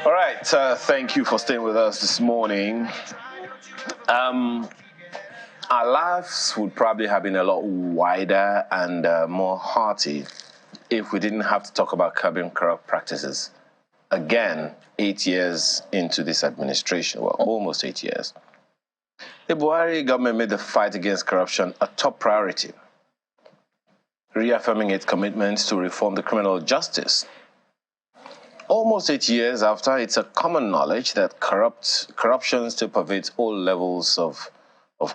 All right, thank you for staying with us this morning. Our lives would probably have been a lot wider and more hearty if we didn't have to talk about curbing corrupt practices. Again, 8 years into this administration, well, almost 8 years. The Buhari government made the fight against corruption a top priority, reaffirming its commitment to reform the criminal justice. Almost 8 years after, it's a common knowledge that corruption still pervades all levels of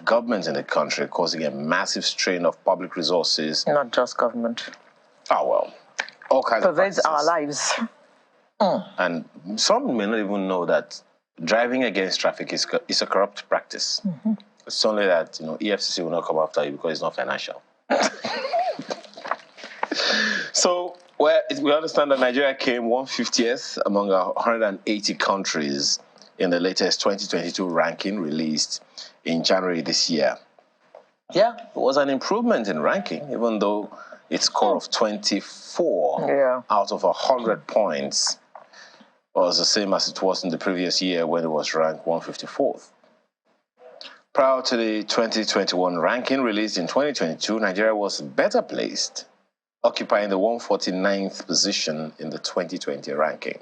government in the country, causing a massive strain of public resources. Not just government. Oh, well, all kinds of pervades practices. our lives. And some may not even know that driving against traffic is a corrupt practice. Mm-hmm. It's only that, EFCC will not come after you because it's not financial. So, we understand that Nigeria came 150th among 180 countries in the latest 2022 ranking released in January this year. Yeah, it was an improvement in ranking, even though its score of 24 out of 100 points was the same as it was in the previous year when it was ranked 154th. Prior to the 2021 ranking released in 2022, Nigeria was better placed, occupying the 149th position in the 2020 ranking.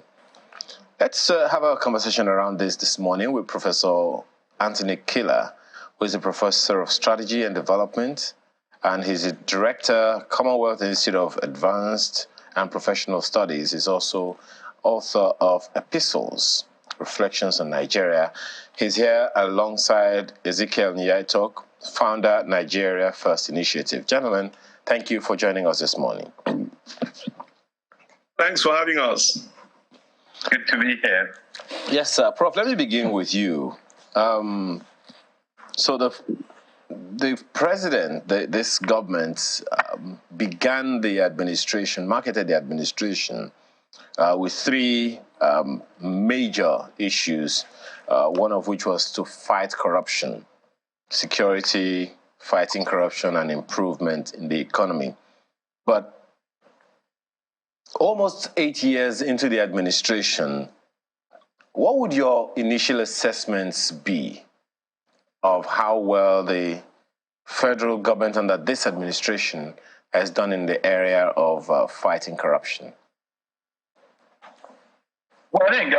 Let's have a conversation around this morning with Professor Anthony Killer, who is a professor of strategy and development, and he's a director, Commonwealth Institute of Advanced and Professional Studies. He's also author of Epistles, Reflections on Nigeria. He's here alongside Ezekiel Nyaitok, founder, Nigeria First Initiative. Gentlemen, thank you for joining us this morning. Thanks for having us. Good to be here. Yes, sir. Prof, let me begin with you. So the president, this government, began the administration, marketed the administration with three major issues, one of which was to fight corruption, security, fighting corruption, and improvement in the economy. But almost 8 years into the administration, what would your initial assessments be of how well the federal government under this administration has done in the area of fighting corruption? Well, I think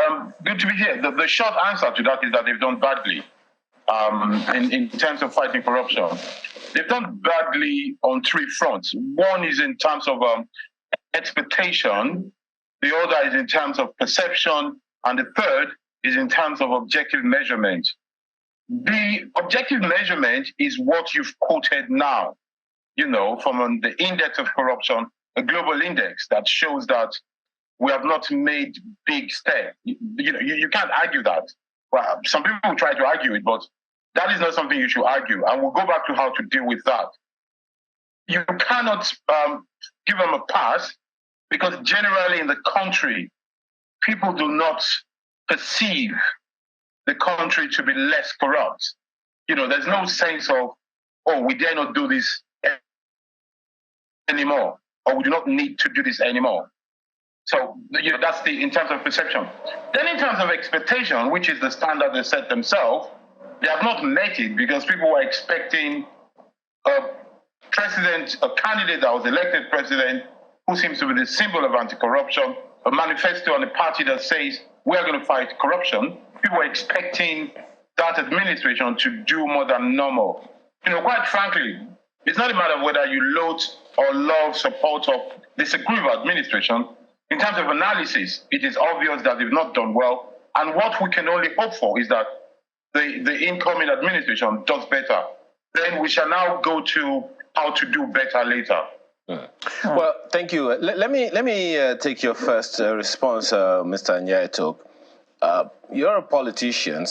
good to be here. The short answer to that is that they've done badly in terms of fighting corruption. They've done badly on three fronts. One is in terms of expectation, the other is in terms of perception, and the third is in terms of objective measurement. The objective measurement is what you've quoted now, from the index of corruption, a global index that shows that we have not made big steps. You can't argue that. Well, some people try to argue it, but that is not something you should argue. And we'll go back to how to deal with that. You cannot give them a pass because generally in the country, people do not perceive the country to be less corrupt. There's no sense of, we dare not do this anymore, or we do not need to do this anymore. So, that's in terms of perception. Then in terms of expectation, which is the standard they set themselves, they have not met it because people were expecting a candidate that was elected president who seems to be the symbol of anti-corruption, a manifesto on a party that says, we are going to fight corruption. People were expecting that administration to do more than normal. Quite frankly, it's not a matter of whether you loathe or love, support, or disagree with administration. In terms of analysis, it is obvious that they've not done well. And what we can only hope for is that the incoming administration does better. Then we shall now go to how to do better later. Well, thank you. Let me take your first response, Mr. Nyaitok. You're a politician,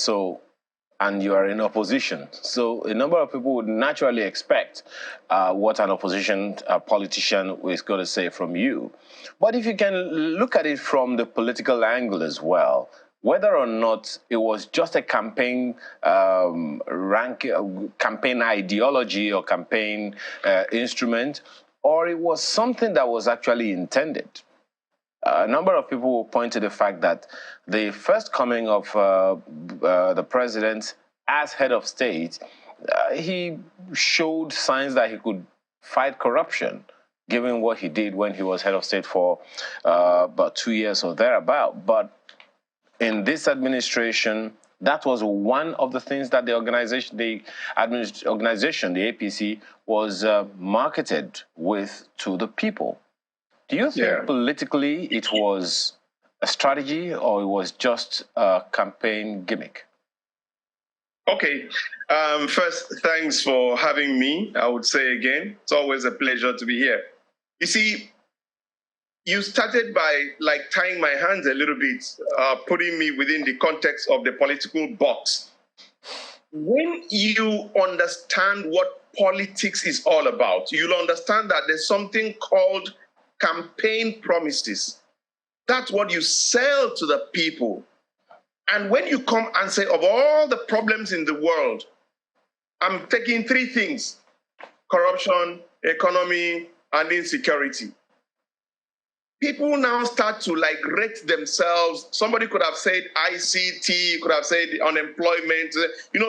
and you are in opposition. So a number of people would naturally expect what an opposition politician is going to say from you. But if you can look at it from the political angle as well, whether or not it was just a campaign campaign ideology or campaign instrument, or it was something that was actually intended. A number of people will point to the fact that the first coming of the president as head of state, he showed signs that he could fight corruption, given what he did when he was head of state for about 2 years or thereabout. But in this administration, that was one of the things that the organization, the APC, was marketed with to the people. Do you think politically it was a strategy or it was just a campaign gimmick? Okay. First, thanks for having me. I would say again, it's always a pleasure to be here. You see, you started by like tying my hands a little bit, putting me within the context of the political box. When you understand what politics is all about, you'll understand that there's something called campaign promises. That's what you sell to the people. And when you come and say, of all the problems in the world, I'm taking 3 things: corruption, economy, and insecurity. People now start to like rate themselves. Somebody could have said ICT, could have said unemployment.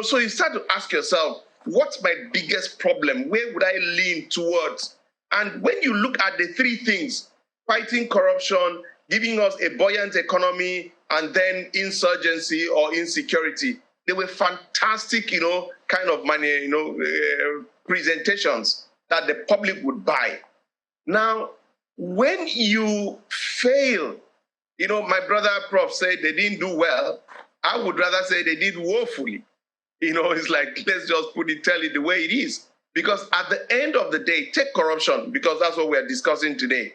So you start to ask yourself, what's my biggest problem? Where would I lean towards? And when you look at the 3 things, fighting corruption, giving us a buoyant economy, and then insurgency or insecurity, they were fantastic, kind of money, presentations that the public would buy. Now, when you fail, my brother Prof said they didn't do well. I would rather say they did woefully. It's like, let's just tell it the way it is. Because at the end of the day, take corruption, because that's what we're discussing today.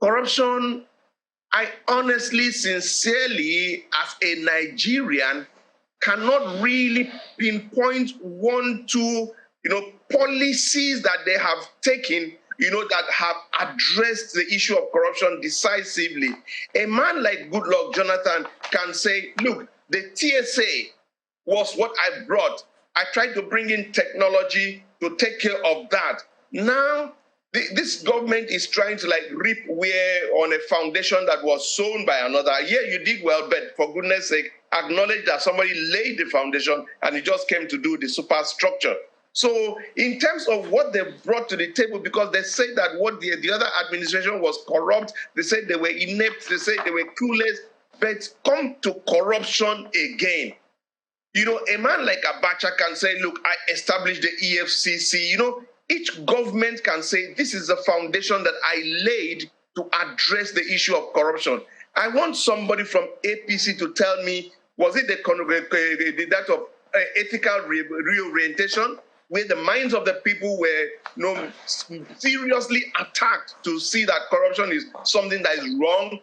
Corruption, I honestly, sincerely, as a Nigerian, cannot really pinpoint 1, 2, policies that they have taken, that have addressed the issue of corruption decisively. A man like Goodluck Jonathan can say, look, the TSA was what I brought. I tried to bring in technology to take care of that. Now, this government is trying to reap where on a foundation that was sown by another. Yeah, you did well, but for goodness sake, acknowledge that somebody laid the foundation and it just came to do the superstructure. So in terms of what they brought to the table, because they said that what the other administration was corrupt, they said they were inept, they said they were clueless, but come to corruption again. A man like Abacha can say, look, I established the EFCC. Each government can say, this is the foundation that I laid to address the issue of corruption. I want somebody from APC to tell me, was it that of ethical reorientation, where the minds of the people were seriously attacked to see that corruption is something that is wrong?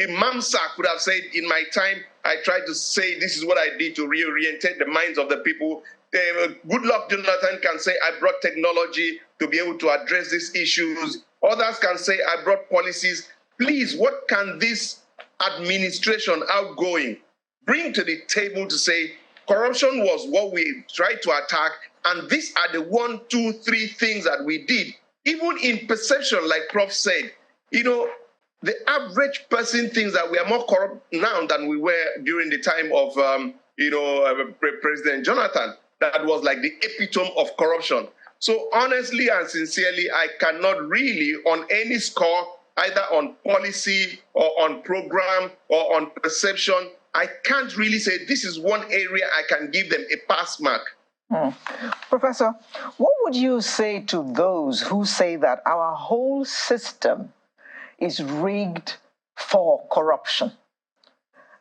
Imam Sak would have said, in my time, I tried to say this is what I did to reorientate the minds of the people. Goodluck Jonathan can say, I brought technology to be able to address these issues. Others can say, I brought policies. Please, what can this administration outgoing bring to the table to say, corruption was what we tried to attack, and these are the 1, 2, 3 things that we did. Even in perception, like Prof said, the average person thinks that we are more corrupt now than we were during the time of, President Jonathan. That was like the epitome of corruption. So honestly and sincerely, I cannot really, on any score, either on policy or on program or on perception, I can't really say this is one area I can give them a pass mark. Professor, what would you say to those who say that our whole system is rigged for corruption?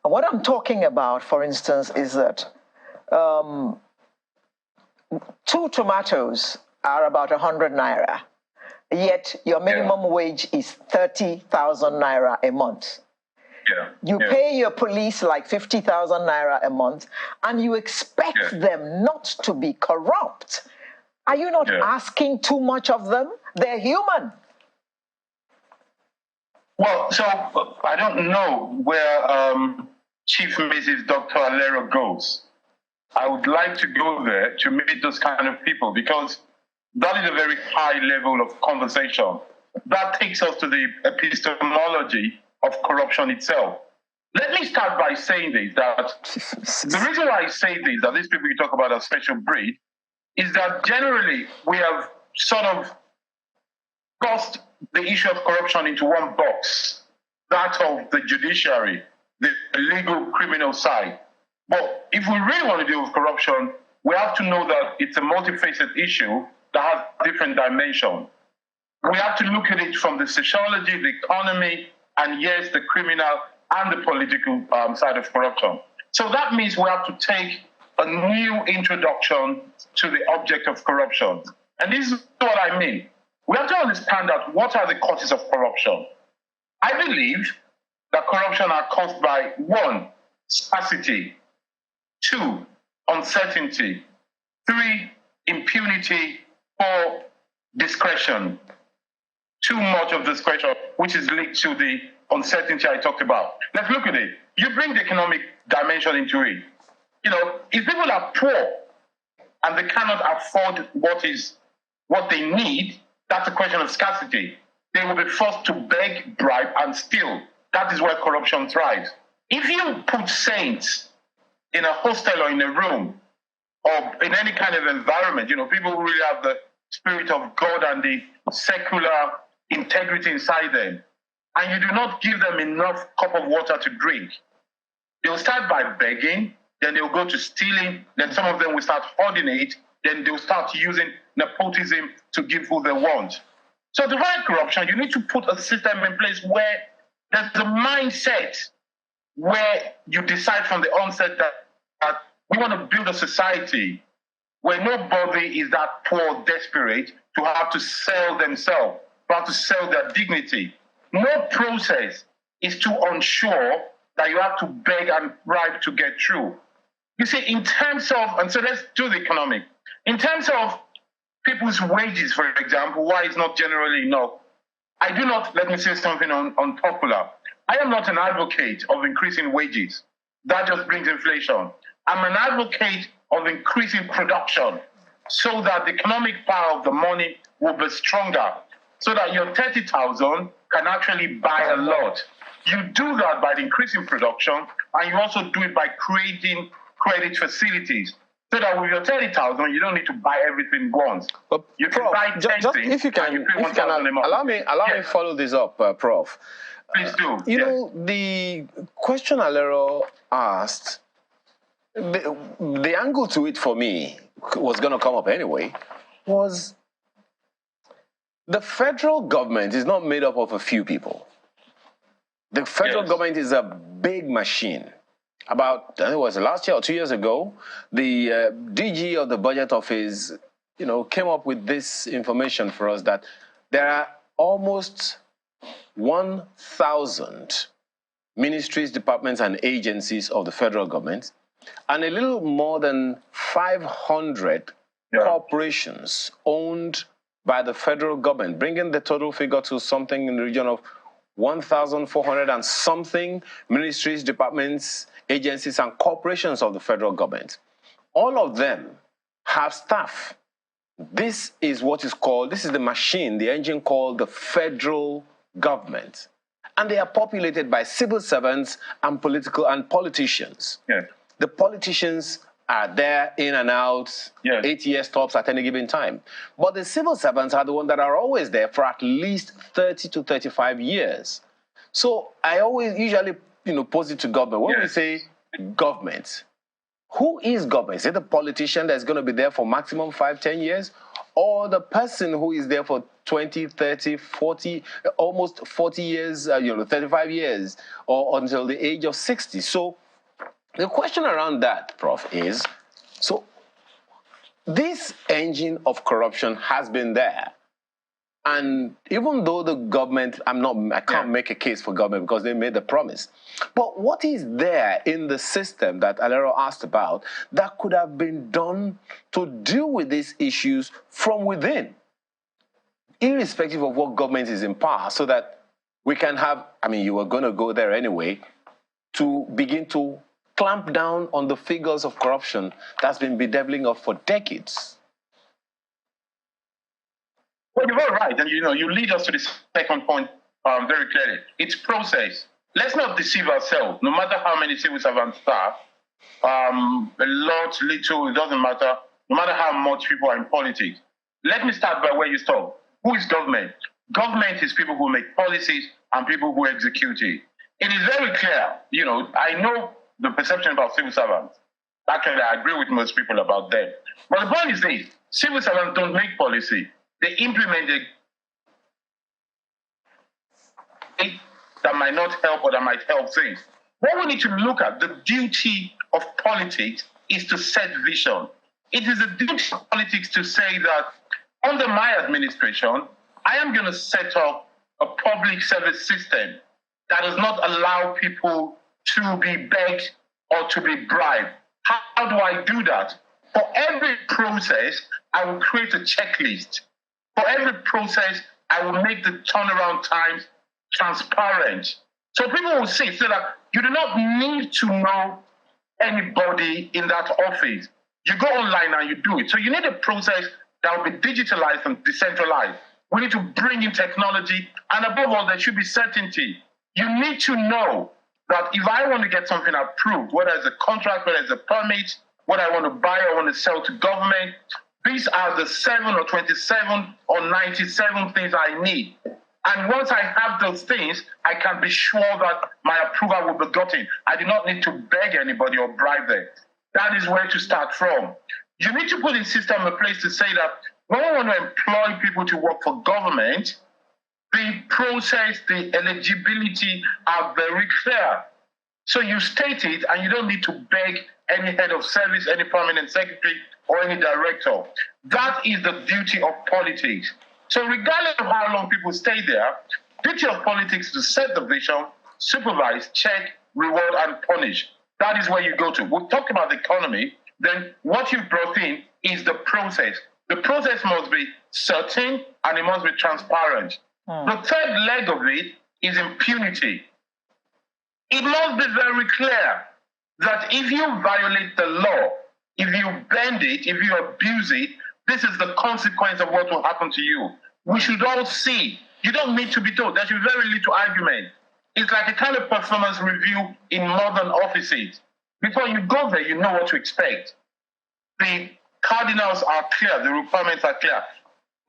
And what I'm talking about, for instance, is that 2 tomatoes are about 100 naira, yet your minimum wage is 30,000 naira a month. You pay your police like 50,000 naira a month, and you expect them not to be corrupt. Are you not asking too much of them? They're human. Well, so I don't know where Chief Mrs. Dr. Alero goes. I would like to go there to meet those kind of people, because that is a very high level of conversation that takes us to the epistemology of corruption itself. Let me start by saying this, that the reason why I say this, that these people you talk about as special breed, is that generally we have sort of tossed the issue of corruption into one box, that of the judiciary, the legal criminal side. But if we really want to deal with corruption, we have to know that it's a multifaceted issue that has different dimensions. We have to look at it from the sociology, the economy, and yes, the criminal and the political side of corruption. So that means we have to take a new introduction to the object of corruption. And this is what I mean. We have to understand that what are the causes of corruption? I believe that corruption are caused by 1, scarcity, 2, uncertainty, 3, impunity, 4, discretion. Too much of discretion, which is linked to the uncertainty I talked about. Let's look at it. You bring the economic dimension into it. You know, if people are poor and they cannot afford what they need, that's a question of scarcity. They will be forced to beg, bribe, and steal. That is where corruption thrives. If you put saints in a hostel or in a room or in any kind of environment, you know, people who really have the spirit of God and the secular integrity inside them, and you do not give them enough cup of water to drink, they'll start by begging, then they'll go to stealing, then some of them will start hoarding it, then they'll start using nepotism to give who they want. So to fight corruption, you need to put a system in place where there's a mindset where you decide from the onset that we want to build a society where nobody is that poor, desperate to have to sell themselves, to have to sell their dignity. No process is too unsure that you have to beg and bribe to get through. You see, in terms of, and so let's do the economic. In terms of people's wages, for example, why it's not generally enough, I do not, let me say something unpopular. I am not an advocate of increasing wages. That just brings inflation. I'm an advocate of increasing production so that the economic power of the money will be stronger, so that your 30,000 can actually buy a lot. You do that by increasing production, and you also do it by creating credit facilities, so that with your 30,000, you don't need to buy everything once. But you Prof, can buy 10 just things, if you can allow me follow this up, Prof. Please do. You know, the question Alero asked, the angle to it for me was going to come up anyway, was the federal government is not made up of a few people. The federal government is a big machine. About, I think it was last year or 2 years ago, the DG of the budget office, you know, came up with this information for us that there are almost 1,000 ministries, departments, and agencies of the federal government, and a little more than 500 corporations owned by the federal government, bringing the total figure to something in the region of 1,400 and something ministries, departments, agencies, and corporations of the federal government. All of them have staff. This is what is called, this is the machine, the engine called the federal government. And they are populated by civil servants and politicians. Yeah. The politicians are there in and out, 8-year stops at any given time. But the civil servants are the ones that are always there for at least 30 to 35 years. So I always usually, pose it to government. When we say government, who is government? Is it the politician that's going to be there for maximum 5-10 years? Or the person who is there for 20, 30, 40, almost 40 years, 35 years, or until the age of 60? So the question around that, Prof, is, so this engine of corruption has been there. And even though the government, I can't make a case for government because they made the promise. But what is there in the system that Alero asked about that could have been done to deal with these issues from within, irrespective of what government is in power, so that we can have, you were going to go there anyway, to begin to clamp down on the figures of corruption that's been bedeviling us for decades? Well, you're very right, and you lead us to the second point very clearly. It's process. Let's not deceive ourselves. No matter how many civil servants are, a lot, little, it doesn't matter. No matter how much people are in politics. Let me start by where you stop. Who is government? Government is people who make policies and people who execute it. It is very clear. I know the perception about civil servants. Actually, I agree with most people about them. But the point is this: civil servants don't make policy. They implement it that might not help or that might help things. What we need to look at, the duty of politics is to set vision. It is the duty of politics to say that under my administration, I am going to set up a public service system that does not allow people to be begged or to be bribed. How do I do that? For every process, I will create a checklist. For every process, I will make the turnaround times transparent. So people will see so that you do not need to know anybody in that office. You go online and you do it. So you need a process that will be digitalized and decentralized. We need to bring in technology, and above all, there should be certainty. You need to know that if I want to get something approved, whether it's a contract, whether it's a permit, what I want to buy or want to sell to government, these are the 7 or 27 or 97 things I need. And once I have those things, I can be sure that my approval will be gotten. I do not need to beg anybody or bribe them. That is where to start from. You need to put in system in place to say that when we want to employ people to work for government, the process, the eligibility are very clear. So you state it, and you don't need to beg any head of service, any permanent secretary, or any director. That is the duty of politics. So regardless of how long people stay there, duty of politics is to set the vision, supervise, check, reward, and punish. That is where you go to. We'll talk about the economy. Then what you've brought in is the process. The process must be certain and it must be transparent. The third leg of it is impunity. It must be very clear that if you violate the law, if you bend it, if you abuse it, this is the consequence of what will happen to you. We should all see. You don't need to be told. There should be very little argument. It's like a kind of performance review in modern offices. Before you go there, you know what to expect. The cardinals are clear. The requirements are clear.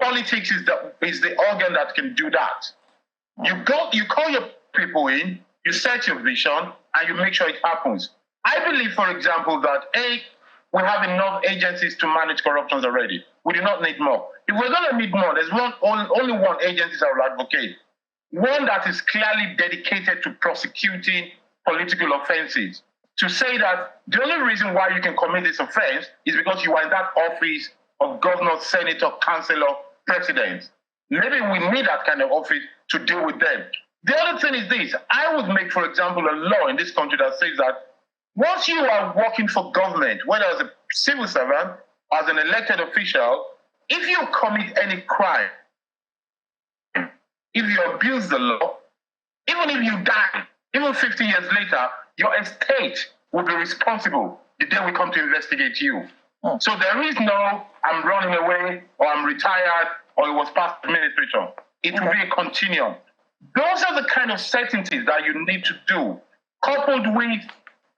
Politics is the organ that can do that. You call your people in, you set your vision, and you make sure it happens. I believe, for example, that we have enough agencies to manage corruptions already. We do not need more. If we're going to need more, there's only one agency I will advocate. One that is clearly dedicated to prosecuting political offenses. To say that the only reason why you can commit this offense is because you are in that office of governor, senator, councillor, president. Maybe we need that kind of office to deal with them. The other thing is this. I would make, for example, a law in this country that says that once you are working for government, whether as a civil servant, as an elected official, if you commit any crime, if you abuse the law, even if you die, even 50 years later, your estate will be responsible the day we come to investigate you. So there is no, I'm running away, or I'm retired, or it was past administration. It will be a continuum. Those are the kind of certainties that you need to do, coupled with,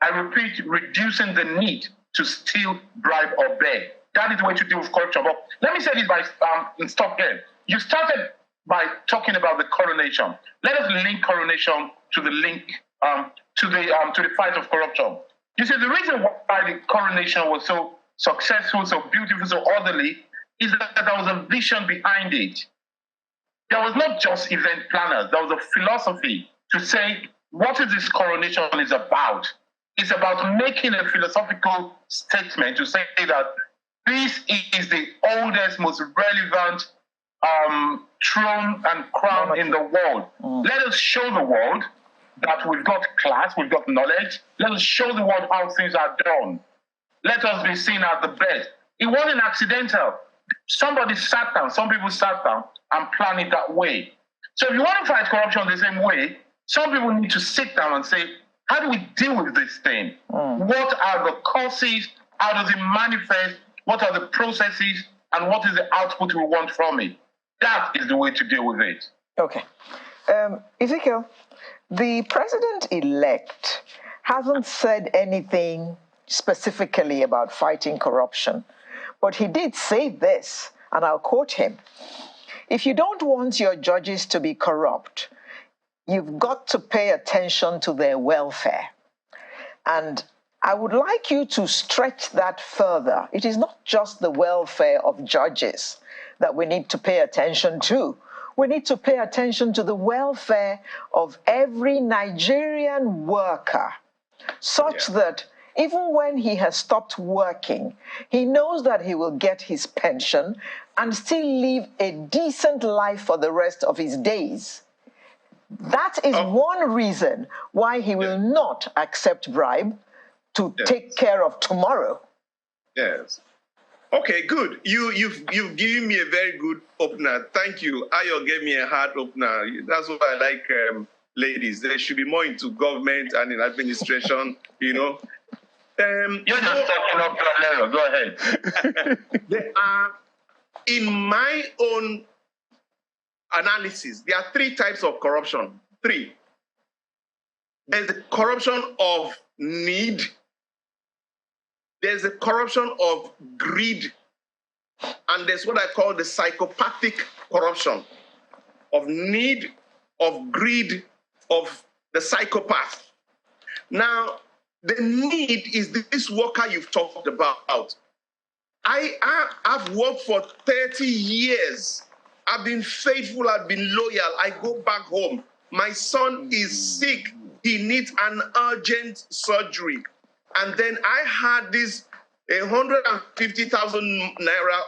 I repeat, reducing the need to steal, bribe, or beg. That is the way to deal with corruption. But let me say this by stop here. You started by talking about the coronation. Let us link coronation to the to the fight of corruption. You see, the reason why the coronation was so successful, so beautiful, so orderly, is that there was a vision behind it. There was not just event planners. There was a philosophy to say, what is this coronation is about? It's about making a philosophical statement to say that this is the oldest, most relevant throne and crown in the world. Let us show the world that we've got class, we've got knowledge. Let us show the world how things are done. Let us be seen as the best. It wasn't accidental. Somebody sat down, some people sat down and planned it that way. So if you want to fight corruption the same way, some people need to sit down and say, how do we deal with this thing? What are the causes? How does it manifest? What are the processes? And what is the output we want from it? That is the way to deal with it. Okay. Ezekiel, the president-elect hasn't said anything specifically about fighting corruption, but he did say this, and I'll quote him. If you don't want your judges to be corrupt, you've got to pay attention to their welfare. And I would like you to stretch that further. It is not just the welfare of judges that we need to pay attention to. We need to pay attention to the welfare of every Nigerian worker, such that even when he has stopped working, he knows that he will get his pension and still live a decent life for the rest of his days. That is one reason why he will not accept bribe to take care of tomorrow. Yes. Okay, good. You've given me a very good opener. Thank you. Ayo gave me a hard opener. That's what I like, ladies. They should be more into government and in administration, you know. You're just talking up your level. Go ahead. There are, in my own analysis, there are three types of corruption. Three. There's the corruption of need. There's the corruption of greed. And there's what I call the psychopathic corruption of need, of greed, of the psychopath. Now, the need is this worker you've talked about. I've worked for 30 years. I've been faithful, I've been loyal. I go back home. My son is sick. He needs an urgent surgery. And then I had this 150,000 naira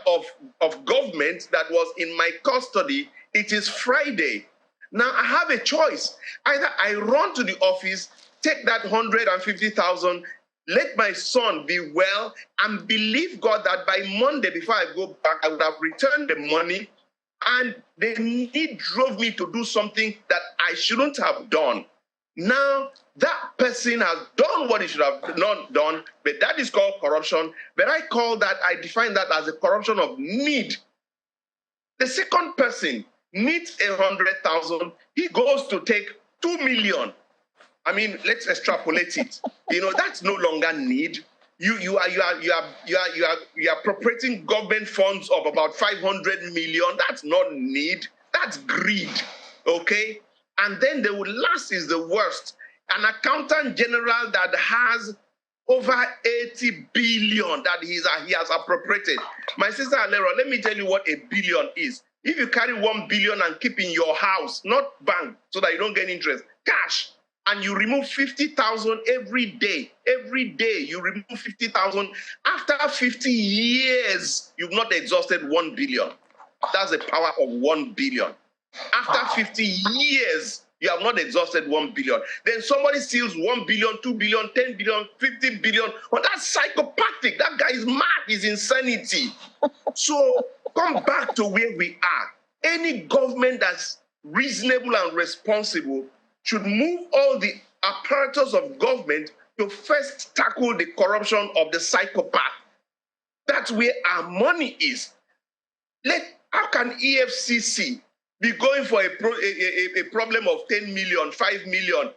of government that was in my custody. It is Friday. Now I have a choice. Either I run to the office, take that 150,000, let my son be well, and believe God that by Monday, before I go back, I would have returned the money. And the need drove me to do something that I shouldn't have done. Now, that person has done what he should have not done, but that is called corruption. But I define that as a corruption of need. The second person needs 100,000. He goes to take 2 million. I mean, let's extrapolate it. You know, that's no longer need. You are appropriating government funds of about 500 million. That's not need. That's greed. Okay? And then the last is the worst. An accountant general that has over 80 billion that he has appropriated. My sister Alero, let me tell you what a billion is. If you carry 1 billion and keep in your house, not bank, so that you don't get interest, cash, and you remove 50,000 every day you remove 50,000, after 50 years, you've not exhausted 1 billion. That's the power of 1 billion. After 50 years, you have not exhausted 1 billion. Then somebody steals 1 billion, 2 billion, 10 billion, 50 billion. Well, that's psychopathic. That guy is mad. He's insanity. So come back to where we are. Any government that's reasonable and responsible should move all the apparatus of government to first tackle the corruption of the psychopath. That's where our money is. How can EFCC be going for a problem of 10 million, 5 million?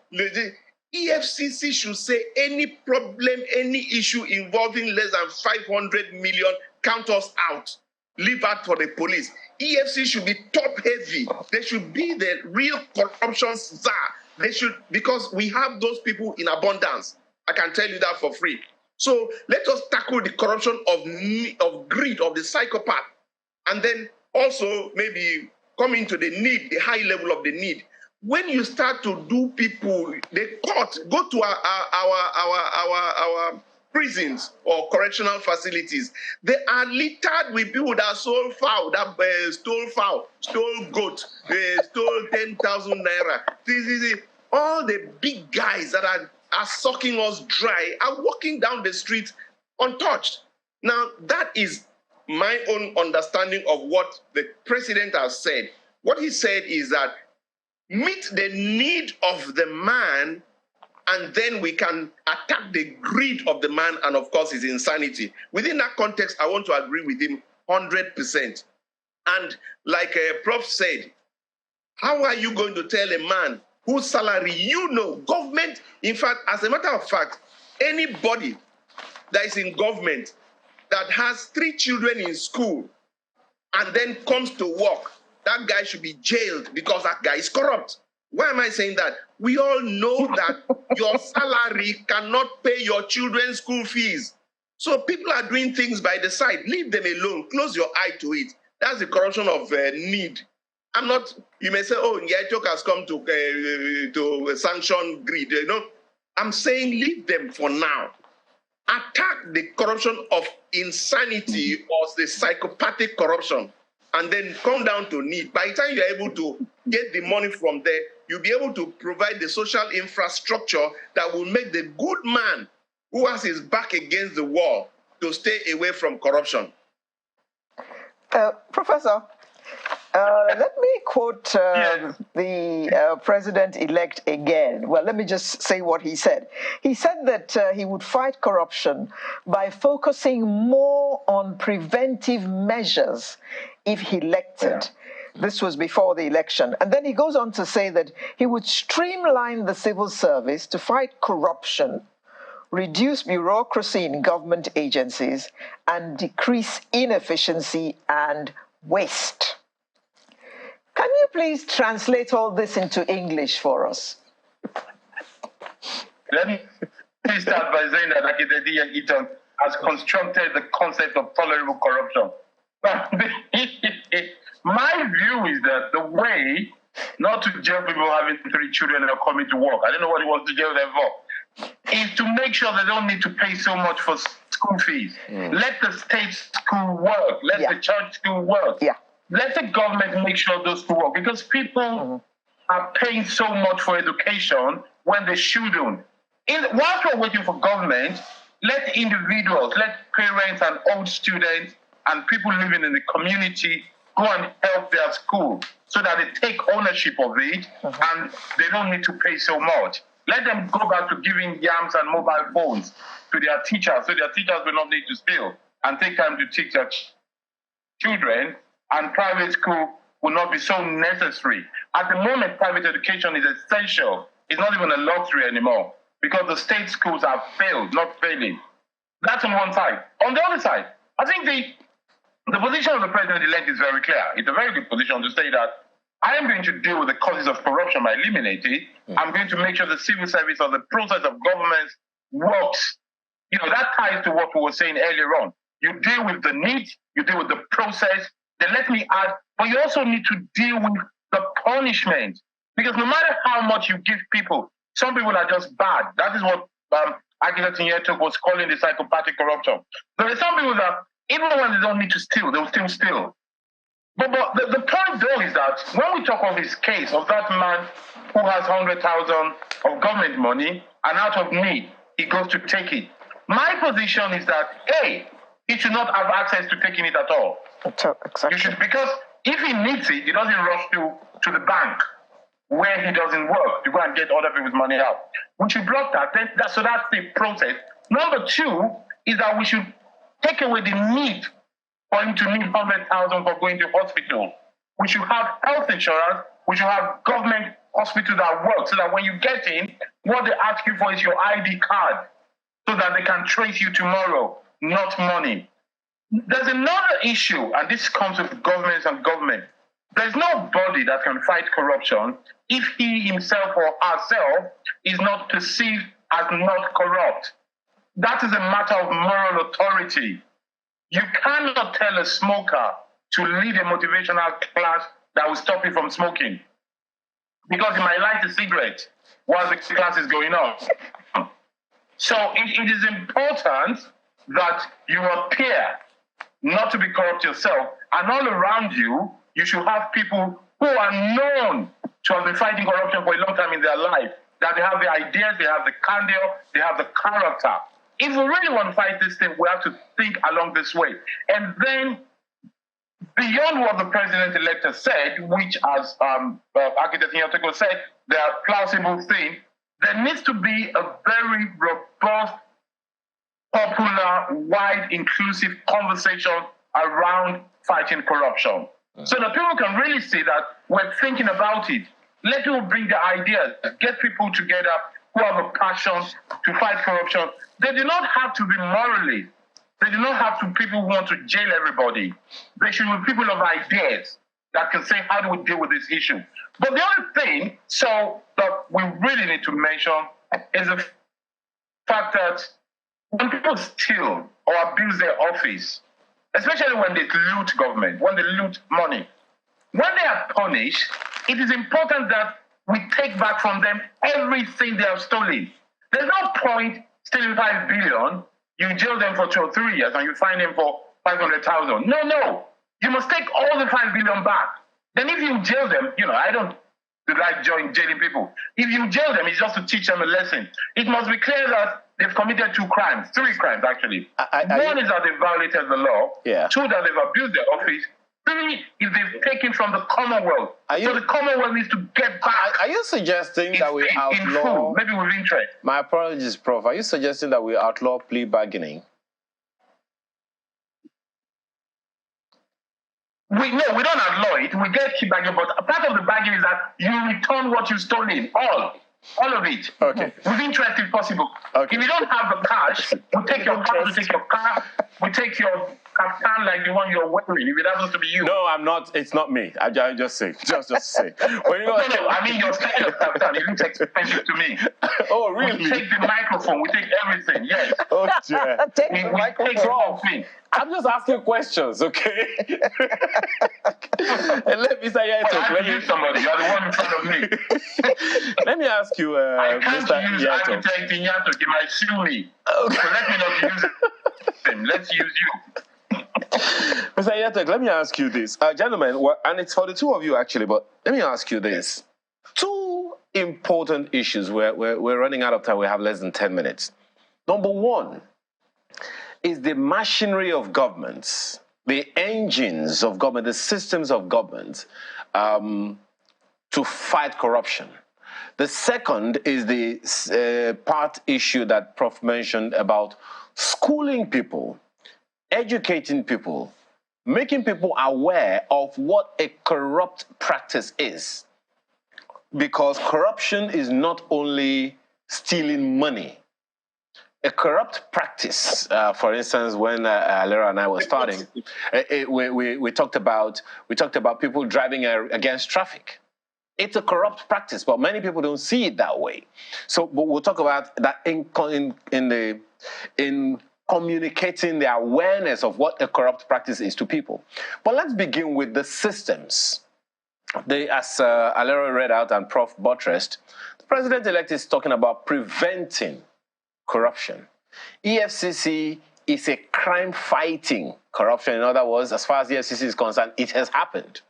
EFCC should say any problem, any issue involving less than 500 million, count us out. Leave that for the police. EFCC should be top heavy. They should be the real corruption czar. They should, because we have those people in abundance. I can tell you that for free. So let us tackle the corruption of greed, of the psychopath. And then also maybe come into the need, the high level of the need. When you start to do people, the court, go to our prisons or correctional facilities. They are littered with people that sold fowl, that stole fowl, stole goat, stole 10,000 naira. All the big guys that are sucking us dry are walking down the street untouched. Now, that is my own understanding of what the president has said. What he said is that meet the need of the man, and then we can attack the greed of the man and, of course, his insanity. Within that context, I want to agree with him 100%. And like Prof said, how are you going to tell a man whose salary government, in fact, as a matter of fact, anybody that is in government that has 3 children in school and then comes to work, that guy should be jailed because that guy is corrupt. Why am I saying that? We all know that your salary cannot pay your children's school fees. So people are doing things by the side. Leave them alone. Close your eye to it. That's the corruption of need. I'm not, you may say, oh, Nyatok has come to sanction greed. I'm saying leave them for now. Attack the corruption of insanity or the psychopathic corruption, and then come down to need. By the time you're able to get the money from there, you'll be able to provide the social infrastructure that will make the good man who has his back against the wall to stay away from corruption. Professor, let me quote the president-elect again. Well, let me just say what he said. He said that he would fight corruption by focusing more on preventive measures if he elected. Yeah. This was before the election. And then he goes on to say that he would streamline the civil service to fight corruption, reduce bureaucracy in government agencies, and decrease inefficiency and waste. Can you please translate all this into English for us? Let me start by saying that Akidedi Eaton has constructed the concept of tolerable corruption. My view is that the way not to jail people having 3 children or coming to work, I don't know what he wants to jail them for, is to make sure they don't need to pay so much for school fees. Let the state school work. Let the church school work. Yeah. Let the government make sure those schools work, because people are paying so much for education when they shouldn't. Whilst we're waiting for government, let individuals, let parents and old students and people living in the community go and help their school so that they take ownership of it and they don't need to pay so much. Let them go back to giving yams and mobile phones to their teachers so their teachers will not need to steal and take time to teach their children, and private school will not be so necessary. At the moment, private education is essential. It's not even a luxury anymore because the state schools have failed, not failing. That's on one side. On the other side, I think the position of the president-elect is very clear. It's a very good position to say that I am going to deal with the causes of corruption by eliminating it. I'm going to make sure the civil service or the process of government works. That ties to what we were saying earlier on. You deal with the need, you deal with the process. Then let me add, but you also need to deal with the punishment. Because no matter how much you give people, some people are just bad. That is what Agita Tinyetok was calling the psychopathic corruption. There are some people that, even when they don't need to steal, they'll still steal. But the point, though, is that when we talk of this case of that man who has 100,000 of government money, and out of need, he goes to take it. My position is that, A, he should not have access to taking it at all. Exactly. Because if he needs it, he doesn't rush to the bank where he doesn't work to go and get other people's money out. We should block that. So that's the process. Number 2 is that we should take away the need for him to need 100,000 for going to hospital. We should have health insurance. We should have government hospital that works so that when you get in, what they ask you for is your ID card so that they can trace you tomorrow, not money. There's another issue, and this comes with governments and government. There's nobody that can fight corruption if he himself or herself is not perceived as not corrupt. That is a matter of moral authority. You cannot tell a smoker to lead a motivational class that will stop you from smoking, because he might light a cigarette while the class is going on. So it is important that you appear not to be corrupt yourself, and all around you, you should have people who are known to have been fighting corruption for a long time in their life, that they have the ideas, they have the candor, they have the character. If we really want to fight this thing, we have to think along this way. And then, beyond what the president-elect has said, which, as Architect Nyoteko said, there are plausible things, there needs to be a very robust, popular, wide, inclusive conversation around fighting corruption. So that people can really see that we're thinking about it. Let people bring the ideas, get people together who have a passion to fight corruption. They do not have to be moralists. They do not have to people who want to jail everybody. They should be people of ideas that can say, how do we deal with this issue? But the other thing, so that we really need to mention is the fact that when people steal or abuse their office, especially when they loot government, when they loot money, when they are punished, it is important that we take back from them everything they have stolen. There's no point stealing 5 billion, you jail them for 2 or 3 years and you fine them for 500,000. No. You must take all the 5 billion back. Then if you jail them, I don't like jailing people. If you jail them, it's just to teach them a lesson. It must be clear that they've committed 2 crimes, 3 crimes actually. One is that they've violated the law. Yeah. 2, that they've abused their office. 3, if they've taken from the Commonwealth. So the Commonwealth needs to get back. Are you suggesting that we outlaw? Maybe with interest. My apologies, Prof. Are you suggesting that we outlaw plea bargaining? We don't outlaw it. We get plea bargaining, but part of the bargain is that you return what you stolen, all of it. Okay. With interest if possible. Okay. If you don't have the cash, we take your house, we take your car, we take your kaftan like the one you're wearing, if it happens to be you. No, I'm not. It's not me. I just say. Just say. When you I mean, your style of kaftan, it looks expensive to me. Oh, really? We take the microphone. We take everything. Yes. Oh, yeah. Take the microphone. I'm just asking questions, okay? And let me say, somebody. You're the one in front of me. Let me ask you, I can't Mr. use architect in Yato. He might sue me. Okay. So let me not use it. Let's use you. Mr. Yatek, let me ask you this. Gentlemen, and it's for the 2 of you actually, but let me ask you this. 2 important issues. We're running out of time. We have less than 10 minutes. Number 1 is the machinery of governments, the engines of government, the systems of government to fight corruption. The second is the part issue that Prof mentioned about schooling people, educating people, making people aware of what a corrupt practice is. Because corruption is not only stealing money. A corrupt practice, for instance, when Lera and I were starting, we talked about people driving against traffic. It's a corrupt practice, but many people don't see it that way. So, but we'll talk about that in communicating the awareness of what a corrupt practice is to people. But let's begin with the systems. As Alera read out and Prof buttressed, the president-elect is talking about preventing corruption. EFCC is a crime-fighting corruption. In other words, as far as the EFCC is concerned, it has happened.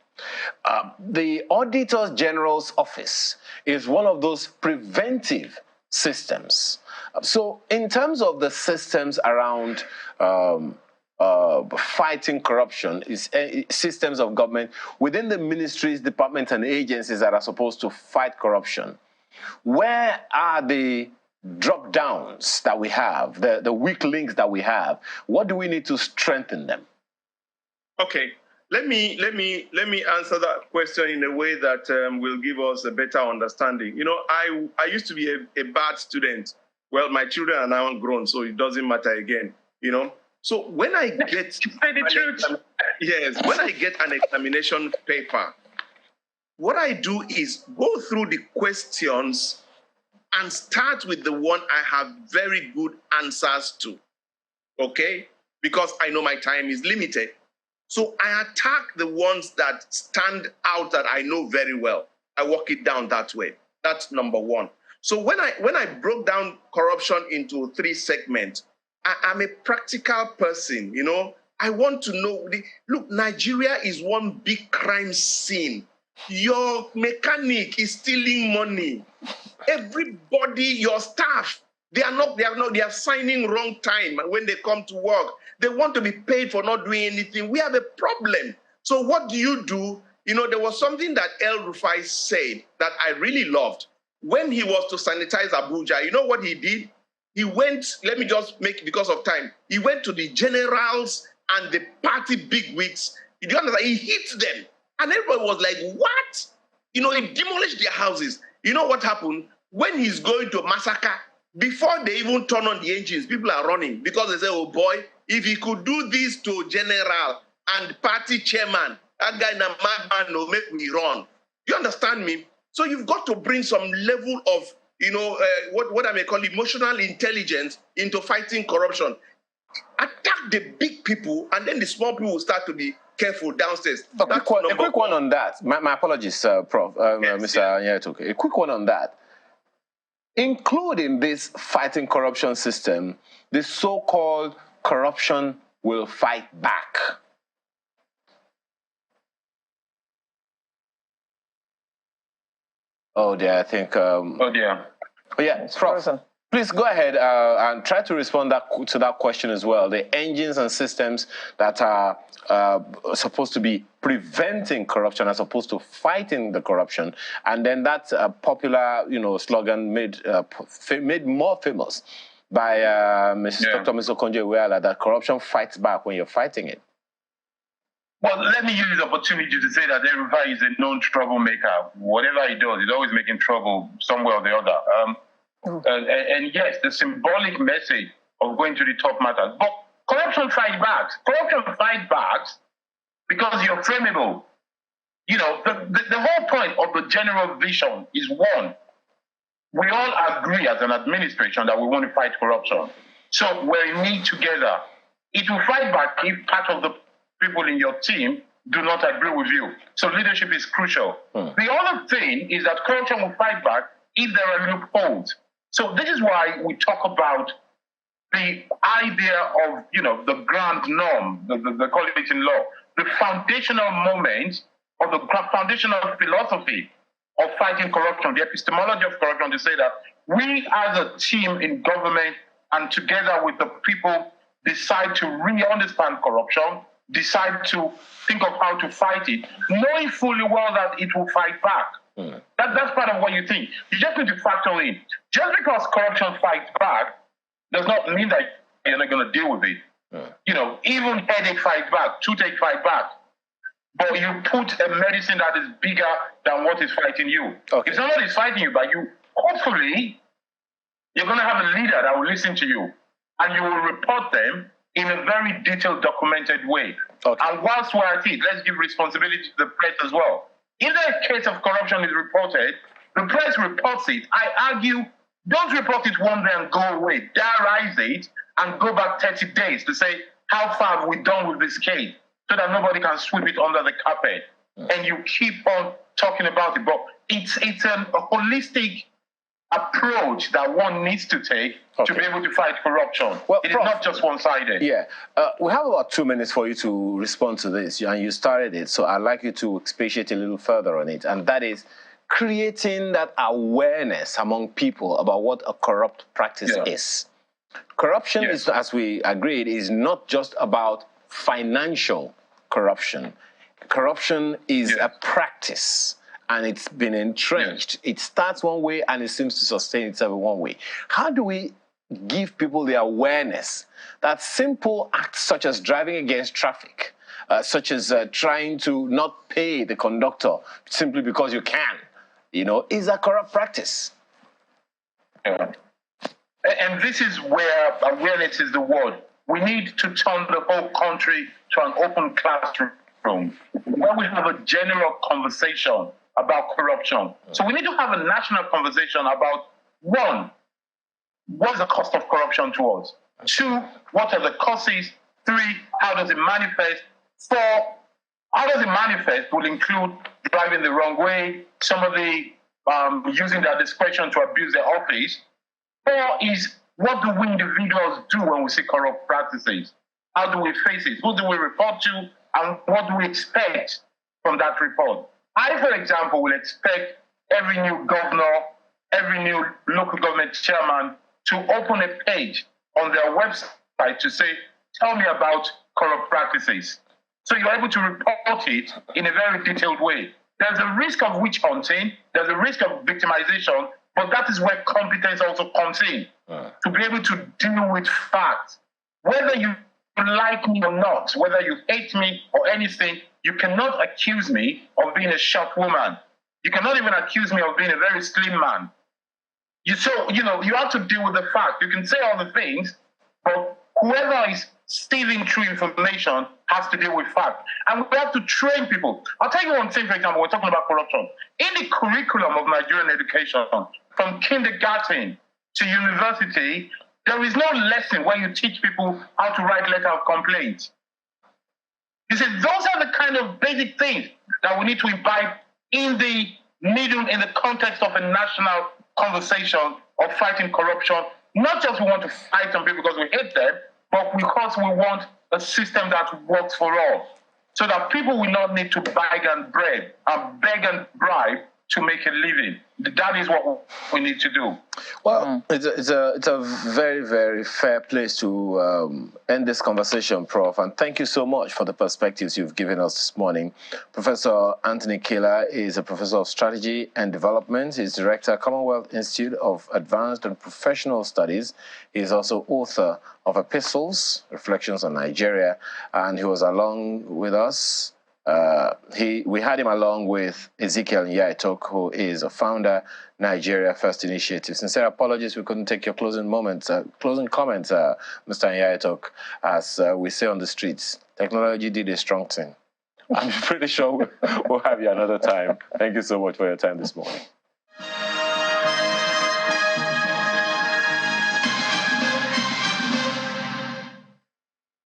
The Auditor General's Office is one of those preventive systems. So in terms of the systems around fighting corruption, is systems of government within the ministries, departments, and agencies that are supposed to fight corruption, where are the drop downs that we have, the weak links that we have? What do we need to strengthen them? Okay, let me answer that question in a way that will give us a better understanding. I used to be a bad student. Well, my children are now grown, so it doesn't matter again. So when I get when I get an examination paper, what I do is go through the questions and start with the one I have very good answers to, okay? Because I know my time is limited. So I attack the ones that stand out that I know very well. I work it down that way. That's number 1. So when I broke down corruption into 3 segments, I'm a practical person, I want to know, look, Nigeria is one big crime scene. Your mechanic is stealing money. Everybody, your staff, they are signing wrong time when they come to work. They want to be paid for not doing anything. We have a problem. So what do? There was something that El Rufai said that I really loved. When he was to sanitize Abuja, you know what he did? He went, let me just make it because of time, he went to the generals and the party bigwigs. You understand? He hit them. And everybody was like, what? You know, he demolished their houses. You know what happened? When he's going to massacre, before they even turn on the engines, people are running because they say, oh boy, if he could do this to general and party chairman, that guy in a madman will make me run. You understand me? So you've got to bring some level of, you know, what I may call emotional intelligence into fighting corruption. Attack the big people, and then the small people will start to be careful downstairs. A quick one on that. My apologies, Prof. Mr. Nyetoke. A quick one on that. Including this fighting corruption system, the so-called corruption will fight back. Oh dear, I think. Oh dear. Oh yeah, Prof. Please go ahead and try to respond to that question as well. The engines and systems that are supposed to be preventing corruption as opposed to fighting the corruption, and then that popular, you know, slogan made more famous by Dr. Mr. Konjo-Iweala, that corruption fights back when you're fighting it. Well, let me use this opportunity to say that everybody is a known troublemaker. Whatever he does, he's always making trouble somewhere or the other. And yes, the symbolic message of going to the top matters. But corruption fight back. Corruption fight back because you're frameable. You know, the whole point of the general vision is one. We all agree as an administration that we want to fight corruption. So we're in need together. It will fight back if part of the people in your team do not agree with you. So leadership is crucial. The other thing is that corruption will fight back if there are loopholes. So this is why we talk about the idea of, you know, the grand norm, the call it in law, the foundational moment or the foundational philosophy of fighting corruption, the epistemology of corruption, to say that we as a team in government and together with the people decide to really understand corruption, decide to think of how to fight it, knowing fully well that it will fight back. That's part of what you think. You just need to factor in. Just because corruption fights back does not mean that you're not going to deal with it. You know, even headache fights back, toothache fight back. But you put a medicine that is bigger than what is fighting you. Okay. If somebody is fighting you, but you, hopefully, you're going to have a leader that will listen to you. And you will report them in a very detailed, documented way. Okay. And whilst we're at it, let's give responsibility to the press as well. If a case of corruption is reported, the press reports it. I argue, don't report it one day and go away. Diarize it and go back 30 days to say, how far have we done with this case? So that nobody can sweep it under the carpet. And you keep on talking about it. But it's a holistic approach that one needs to take to be able to fight corruption. Well, it is not just one-sided. Yeah. We have about 2 minutes for you to respond to this, and you started it, so I'd like you to expatiate a little further on it, and that is creating that awareness among people about what a corrupt practice is. Corruption is, as we agreed, is not just about financial corruption. Corruption is a practice, and it's been entrenched. It starts one way and it seems to sustain itself in one way. How do we give people the awareness that simple acts such as driving against traffic, such as trying to not pay the conductor simply because you can, you know, is a corrupt practice? And this is where awareness is the word. We need to turn the whole country to an open classroom where we have a general conversation about corruption. So we need to have a national conversation about, one, what's the cost of corruption to us? Two, what are the causes? Three, how does it manifest? Four, how does it manifest will include driving the wrong way, somebody using their discretion to abuse their office. Four is, what do we individuals do when we see corrupt practices? How do we face it? Who do we report to? And what do we expect from that report? I, for example, will expect every new governor, every new local government chairman to open a page on their website to say, tell me about corrupt practices. So you're able to report it in a very detailed way. There's a risk of witch hunting, there's a risk of victimization, but that is where competence also comes in, to be able to deal with facts. Whether you like me or not, whether you hate me or anything, you cannot accuse me of being a short woman. You cannot even accuse me of being a very slim man. You have to deal with the fact. You can say all the things, but whoever is stealing true information has to deal with fact. And we have to train people. I'll tell you one thing, for example, we're talking about corruption. In the curriculum of Nigerian education, from kindergarten to university, there is no lesson where you teach people how to write letter of complaint. You see, those are the kind of basic things that we need to imbibe in the context of a national conversation of fighting corruption. Not just we want to fight some people because we hate them, but because we want a system that works for all, so that people will not need to beg and bribe to make a living. That is what we need to do. Well, it's a very, very fair place to end this conversation, Prof. And thank you so much for the perspectives you've given us this morning. Professor Anthony Kela is a professor of strategy and development. He's director, Commonwealth Institute of Advanced and Professional Studies. He is also author of Epistles, Reflections on Nigeria, and he was along with us. We had him along with Ezekiel Nyaitok, who is a founder, Nigeria First Initiative. Sincere apologies, we couldn't take your closing comments, Mr. Nyaitok. As we say on the streets, technology did a strong thing. I'm pretty sure we'll have you another time. Thank you so much for your time this morning.